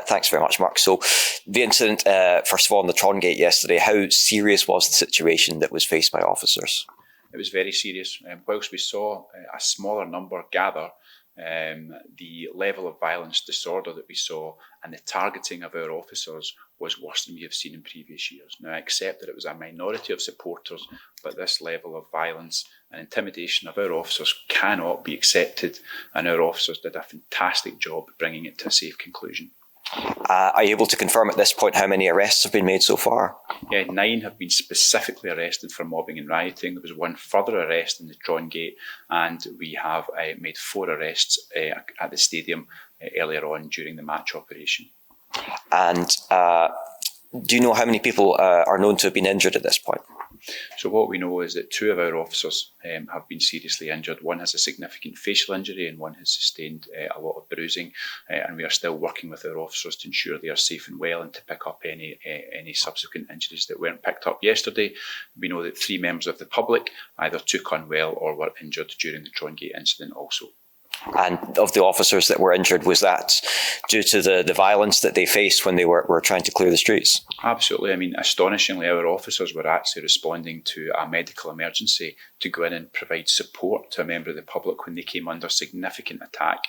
Thanks very much, Mark. So the incident, first of all, on the Trongate yesterday, how serious was the situation that was faced by officers? It was very serious. Whilst we saw a smaller number gather, the level of violence, disorder that we saw and the targeting of our officers was worse than we have seen in previous years. Now, I accept that it was a minority of supporters, but this level of violence and intimidation of our officers cannot be accepted, and our officers did a fantastic job bringing it to a safe conclusion. Are you able to confirm at this point how many arrests have been made so far? Yeah, 9 have been specifically arrested for mobbing and rioting. There was 1 further arrest in the Trongate, and we have made 4 arrests at the stadium earlier on during the match operation. And do you know how many people are known to have been injured at this point? So what we know is that 2 of our officers have been seriously injured. 1 has a significant facial injury and 1 has sustained a lot of bruising, and we are still working with our officers to ensure they are safe and well and to pick up any subsequent injuries that weren't picked up yesterday. We know that 3 members of the public either took unwell or were injured during the Trongate incident also. And of the officers that were injured, was that due to the violence that they faced when they were trying to clear the streets? Absolutely. I mean, astonishingly, our officers were actually responding to a medical emergency to go in and provide support to a member of the public when they came under significant attack.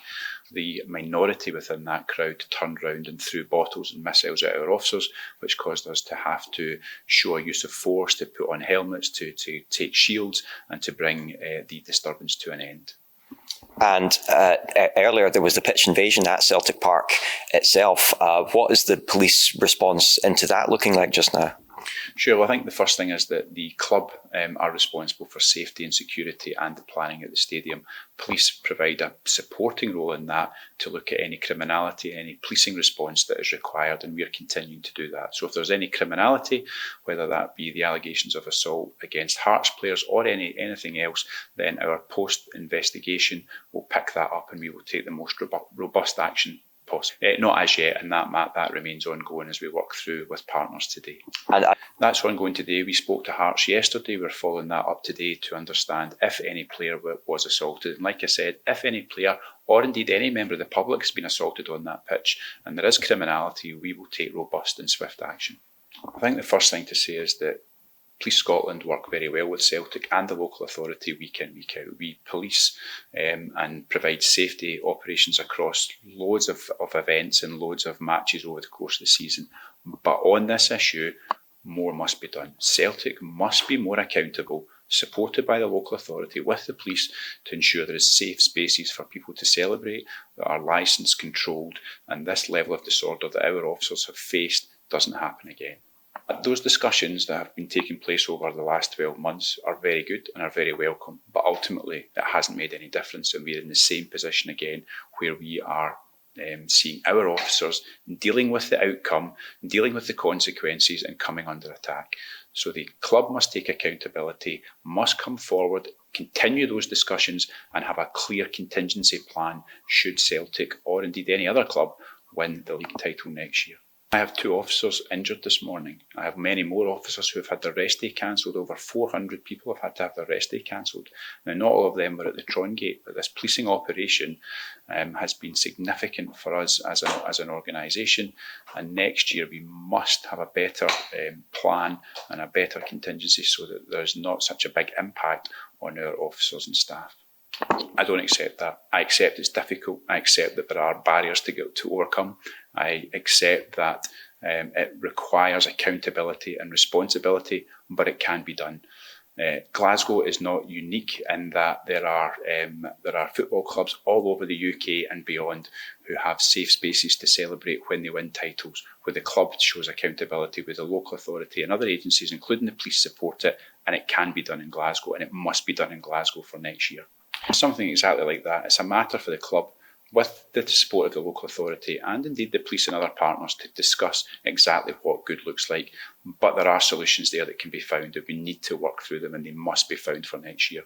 The minority within that crowd turned round and threw bottles and missiles at our officers, which caused us to have to show a use of force, to put on helmets, to take shields, and to bring the disturbance to an end. And earlier there was the pitch invasion at Celtic Park itself. What is the police response into that looking like just now? Sure. Well, I think the first thing is that the club are responsible for safety and security and the planning at the stadium. Police provide a supporting role in that to look at any criminality, any policing response that is required, and we are continuing to do that. So if there's any criminality, whether that be the allegations of assault against Hearts players or anything else, then our post-investigation will pick that up and we will take the most robust action possible. Not as yet, and that remains ongoing as we work through with partners today. And that's ongoing today. We spoke to Hearts yesterday. We're following that up today to understand if any player was assaulted. And like I said, if any player or indeed any member of the public has been assaulted on that pitch and there is criminality, we will take robust and swift action. I think the first thing to say is that Police Scotland work very well with Celtic and the local authority week in, week out. We police and provide safety operations across loads of events and loads of matches over the course of the season. But on this issue, more must be done. Celtic must be more accountable, supported by the local authority with the police to ensure there is safe spaces for people to celebrate, that are licensed, controlled, and this level of disorder that our officers have faced doesn't happen again. Those discussions that have been taking place over the last 12 months are very good and are very welcome, but ultimately it hasn't made any difference, and we're in the same position again where we are seeing our officers dealing with the outcome, dealing with the consequences and coming under attack. So the club must take accountability, must come forward, continue those discussions and have a clear contingency plan should Celtic or indeed any other club win the league title next year. I have 2 officers injured this morning. I have many more officers who have had their rest day cancelled. Over 400 people have had to have their rest day cancelled. Now, not all of them were at the Trongate, but this policing operation has been significant for us as an organisation. And next year we must have a better plan and a better contingency so that there's not such a big impact on our officers and staff. I don't accept that. I accept it's difficult. I accept that there are barriers to overcome. I accept that it requires accountability and responsibility, but it can be done. Glasgow is not unique in that there are football clubs all over the UK and beyond who have safe spaces to celebrate when they win titles, where the club shows accountability, where the local authority and other agencies, including the police, support it, and it can be done in Glasgow, and it must be done in Glasgow for next year. Something exactly like that. It's a matter for the club, with the support of the local authority and indeed the police and other partners, to discuss exactly what good looks like. But there are solutions there that can be found, and we need to work through them, and they must be found for next year.